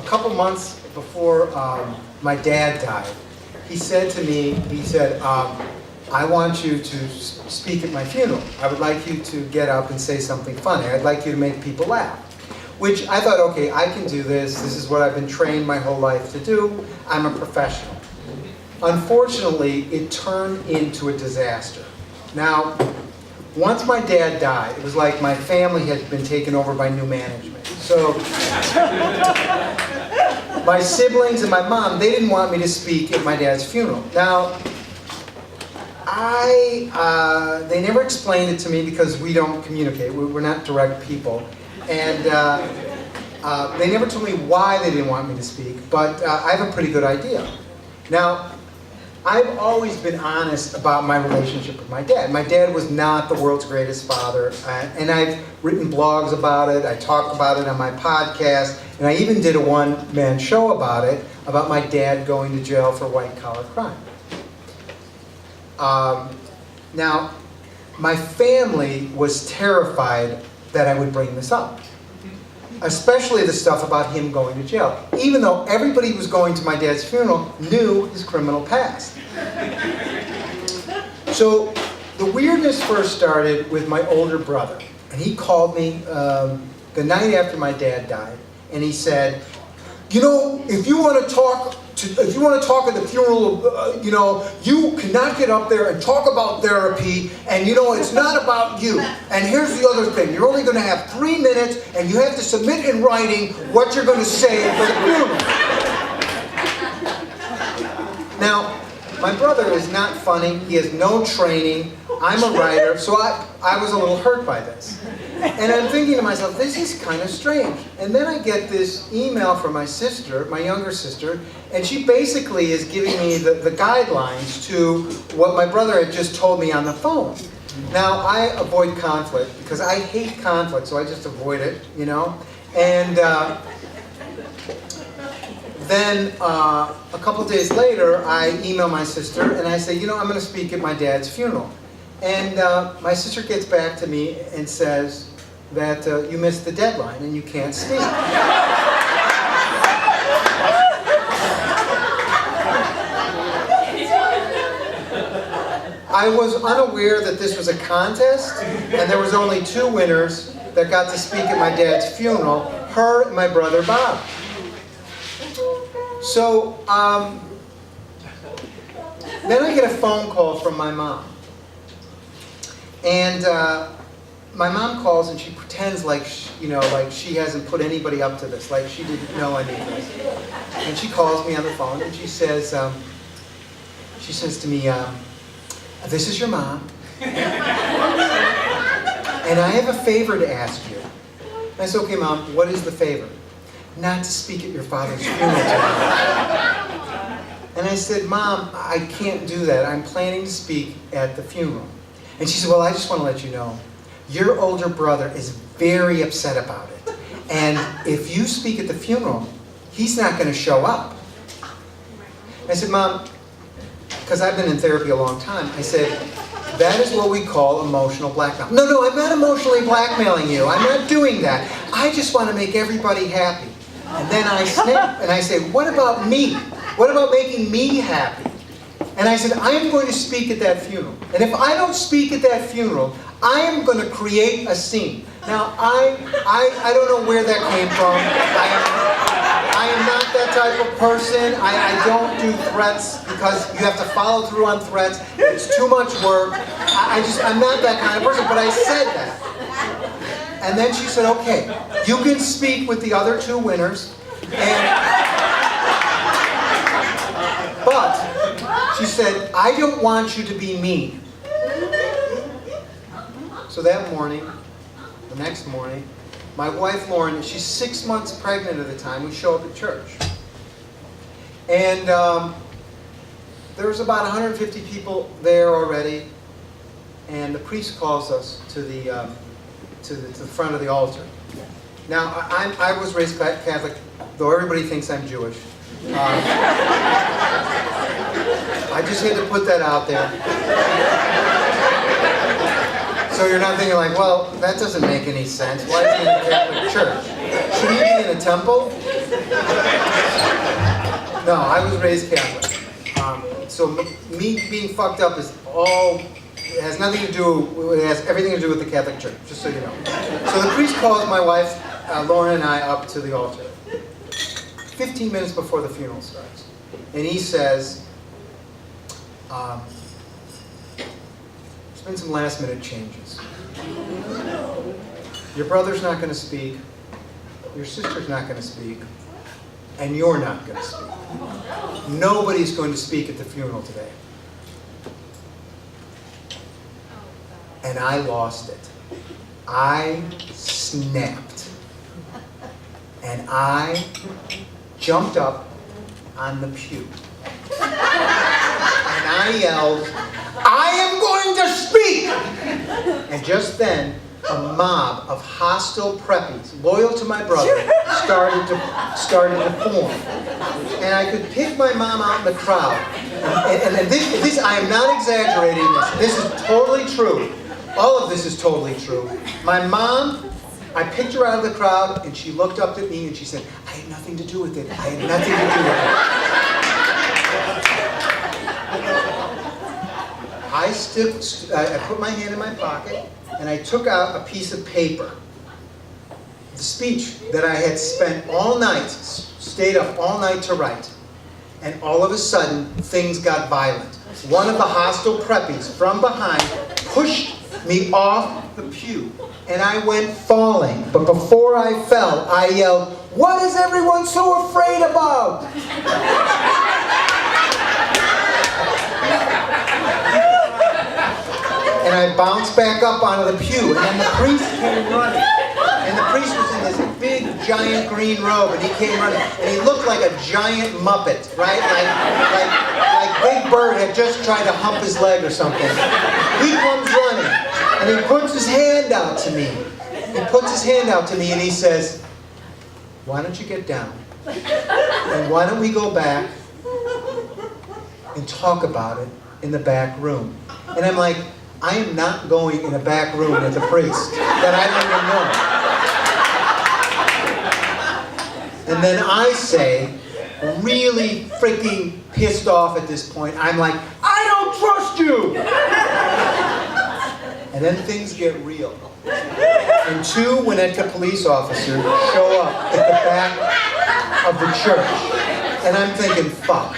couple months before my dad died, he said to me, I want you to speak at my funeral. I would like you to get up and say something funny. I'd like you to make people laugh. Which I thought, okay, I can do this. This is what I've been trained my whole life to do. I'm a professional. Unfortunately, it turned into a disaster. Now, once my dad died, it was like my family had been taken over by new management. So, my siblings and my mom, they didn't want me to speak at my dad's funeral. Now, they never explained it to me because we don't communicate. We're not direct people. And they never told me why they didn't want me to speak, but I have a pretty good idea. Now, I've always been honest about my relationship with my dad. My dad was not the world's greatest father, and I've written blogs about it, I talked about it on my podcast, and I even did a one-man show about it, about my dad going to jail for white-collar crime. Now, my family was terrified that I would bring this up, especially the stuff about him going to jail, even though everybody who was going to my dad's funeral knew his criminal past. So the weirdness first started with my older brother, and he called me the night after my dad died, and he said, you know, if you want to talk at the funeral, you cannot get up there and talk about therapy, and it's not about you. And here's the other thing, you're only going to have 3 minutes, and you have to submit in writing what you're going to say for the funeral. Now, my brother is not funny, he has no training, I'm a writer, so I was a little hurt by this. And I'm thinking to myself, this is kind of strange. And then I get this email from my sister, my younger sister, and she basically is giving me the guidelines to what my brother had just told me on the phone. Now, I avoid conflict because I hate conflict, so I just avoid it, And then a couple days later, I email my sister and I say, I'm going to speak at my dad's funeral. And my sister gets back to me and says that you missed the deadline and you can't speak. I was unaware that this was a contest, and there was only 2 winners that got to speak at my dad's funeral, her and my brother Bob. So, then I get a phone call from my mom. And my mom calls and she pretends like she hasn't put anybody up to this, like she didn't know any of this. And she calls me on the phone and she says to me, this is your mom, and I have a favor to ask you. I said, okay, Mom, what is the favor? Not to speak at your father's funeral tonight. And I said, Mom, I can't do that. I'm planning to speak at the funeral. And she said, well, I just want to let you know, your older brother is very upset about it. And if you speak at the funeral, he's not going to show up. And I said, Mom, because I've been in therapy a long time, I said, that is what we call emotional blackmail. No, I'm not emotionally blackmailing you. I'm not doing that. I just want to make everybody happy. And then I snap and I say, what about me? What about making me happy? And I said, I am going to speak at that funeral. And if I don't speak at that funeral, I am going to create a scene. Now, I don't know where that came from. I am not that type of person. I don't do threats because you have to follow through on threats. It's too much work. I'm not that kind of person, but I said that. And then she said, okay, you can speak with the other 2 winners. But she said, I don't want you to be mean. So that morning, the next morning, my wife Lauren, she's 6 months pregnant at the time, we show up at church. And there's about 150 people there already, and the priest calls us to the front of the altar. Now, I was raised Catholic, though everybody thinks I'm Jewish. I just had to put that out there. So you're not thinking like, well, that doesn't make any sense. Why is he in a Catholic church? Should he be in a temple? No, I was raised Catholic. So me being fucked up is all, it has nothing to do, it has everything to do with the Catholic Church, just so you know. So the priest calls my wife, Lauren, and I up to the altar 15 minutes before the funeral starts. And he says, there's been some last minute changes. Your brother's not going to speak, your sister's not going to speak, and you're not going to speak. Nobody's going to speak at the funeral today. And I lost it. I snapped. And I jumped up on the pew. And I yelled, I am going to speak! And just then, a mob of hostile preppies, loyal to my brother, started to form. And I could pick my mom out in the crowd. And this, I am not exaggerating this. This is totally true. All of this is totally true. My mom, I picked her out of the crowd, and she looked up at me and she said, I had nothing to do with it. I had nothing to do with it. I put my hand in my pocket, and I took out a piece of paper. The speech that I had spent all night, stayed up all night to write. And all of a sudden, things got violent. One of the hostile preppies from behind pushed me off the pew, and I went falling. But before I fell, I yelled, what is everyone so afraid about? And I bounced back up onto the pew, and then the priest came running. And the priest was in this big, giant green robe, and he came running, and he looked like a giant Muppet, right? Like Big Bird had just tried to hump his leg or something. He comes running, and he puts his hand out to me. He puts his hand out to me, and he says, why don't you get down? And why don't we go back and talk about it in the back room? And I'm like, I am not going in a back room with a priest that I don't even know. And then I say, really freaking pissed off at this point, I'm like, I don't trust you! And then things get real. And two Winnetka police officers show up at the back of the church. And I'm thinking, fuck.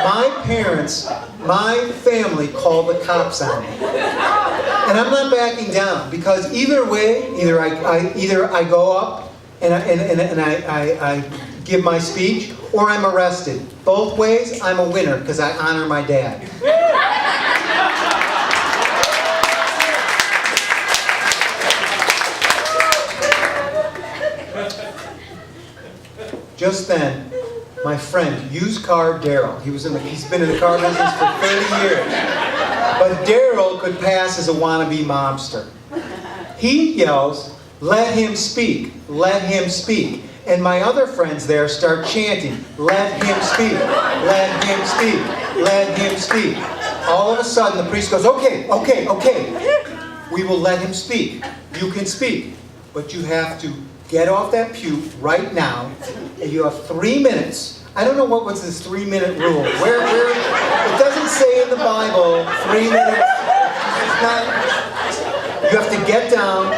My parents, my family called the cops on me. And I'm not backing down, because either way, either I go up and I give my speech, or I'm arrested. Both ways, I'm a winner, because I honor my dad. Just then, my friend, used car Daryl, he's been in the car business for 30 years, but Daryl could pass as a wannabe mobster. He yells, let him speak, let him speak. And my other friends there start chanting, let him speak, let him speak, let him speak. All of a sudden the priest goes, okay, we will let him speak. You can speak, but you have to get off that pew right now, and you have 3 minutes. I don't know what was this 3-minute rule. Where it doesn't say in the Bible 3 minutes. It's not. You have to get down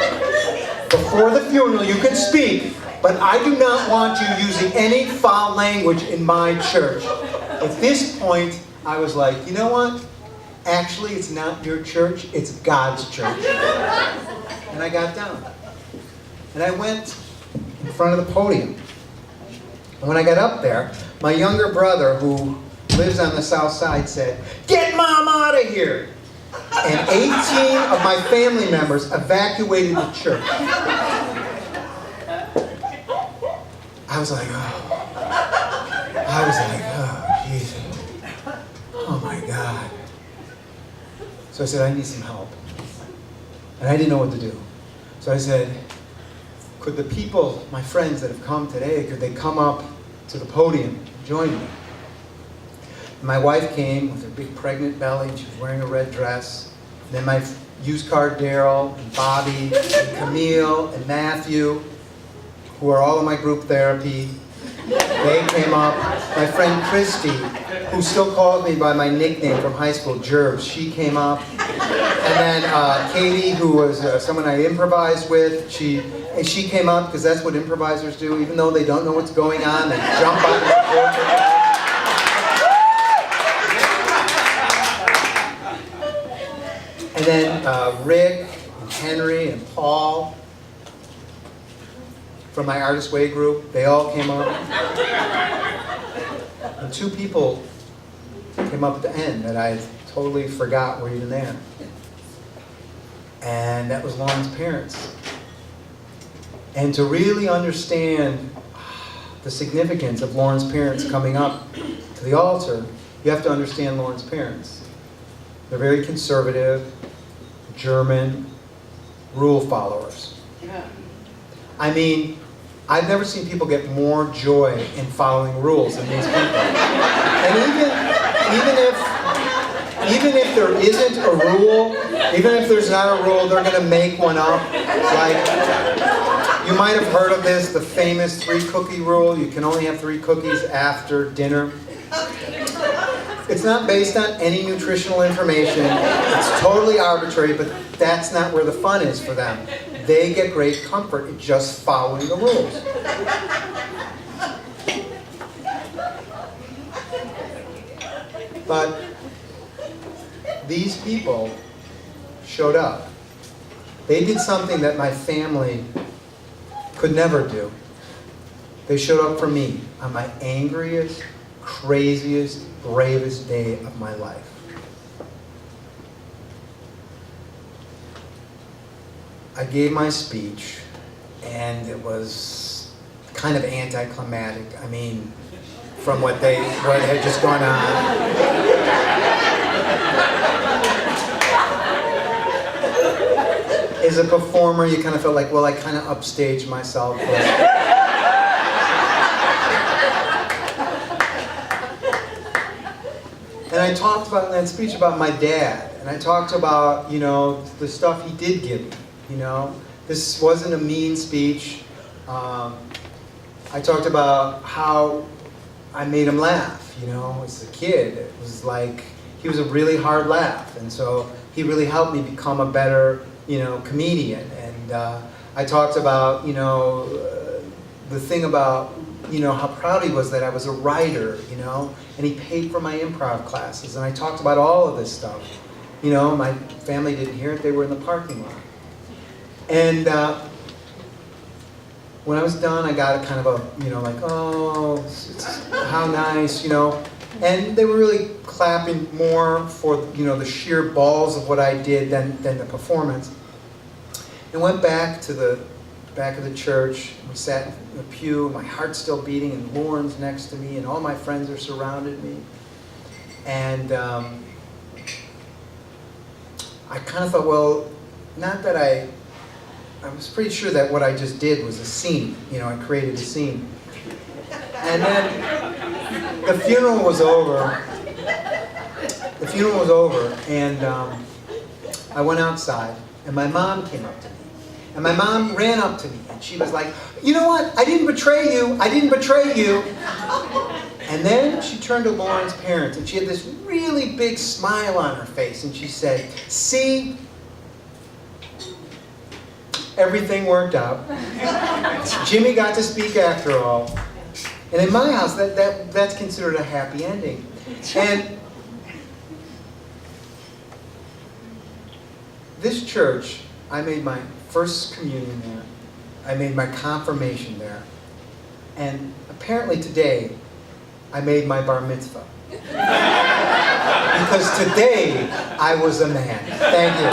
before the funeral. You can speak, but I do not want you using any foul language in my church. At this point, I was like, you know what? Actually, it's not your church, it's God's church. And I got down. And I went in front of the podium. And when I got up there, my younger brother, who lives on the south side, said, get Mom out of here! And 18 of my family members evacuated the church. I was like, oh, Jesus. Oh my God. So I said, I need some help. And I didn't know what to do. So I said, could the people, my friends that have come today, could they come up to the podium and join me? And my wife came with her big pregnant belly, and she was wearing a red dress. And then my Used Car Daryl, and Bobby, and Camille, and Matthew, who are all in my group therapy. They came up. My friend Christy, who still calls me by my nickname from high school, Jerbs, she came up. And then Katie, who was someone I improvised with, she came up because that's what improvisers do. Even though they don't know what's going on, they jump on the board. And then Rick, and Henry, and Paul from my Artist Way group, they all came up. And two people came up at the end that I totally forgot were even there. And that was Lauren's parents. And to really understand the significance of Lauren's parents coming up to the altar, you have to understand Lauren's parents. They're very conservative, German, rule followers. I mean, I've never seen people get more joy in following rules than these people. And even if there isn't a rule, even if there's not a rule, they're going to make one up. Like, you might have heard of this, the famous 3-cookie rule. You can only have 3 cookies after dinner. It's not based on any nutritional information. It's totally arbitrary, but that's not where the fun is for them. They get great comfort in just following the rules. But these people showed up. They did something that my family could never do. They showed up for me on my angriest, craziest, bravest day of my life. I gave my speech, and it was kind of anticlimactic. I mean, from what had just gone on. As a performer, you kind of felt like, well, I kind of upstaged myself. And I talked about in that speech about my dad, and I talked about, you know, the stuff he did give me. You know, this wasn't a mean speech. I talked about how I made him laugh, you know, as a kid. It was like, he was a really hard laugh, and so he really helped me become a better, you know, comedian. And I talked about, you know, the thing about, you know, how proud he was that I was a writer, you know, and he paid for my improv classes. And I talked about all of this stuff. You know, my family didn't hear it, they were in the parking lot. And when I was done, I got a kind of a, you know, like, oh, how nice, you know. And they were really clapping more for, you know, the sheer balls of what I did than the performance. And went back to the back of the church. We sat in the pew, my heart's still beating, and Lauren's next to me, and all my friends are surrounded me. And I kind of thought, well, not that I was pretty sure that what I just did was a scene. You know, I created a scene. And then the funeral was over. The funeral was over, and I went outside, and my mom came up to me. And my mom ran up to me, and she was like, you know what? I didn't betray you. I didn't betray you. And then she turned to Lauren's parents, and she had this really big smile on her face, and she said, see, everything worked out. Jimmy got to speak after all. And in my house, that's considered a happy ending. And this church, I made my first communion there. I made my confirmation there. And apparently today, I made my bar mitzvah. Because today, I was a man. Thank you.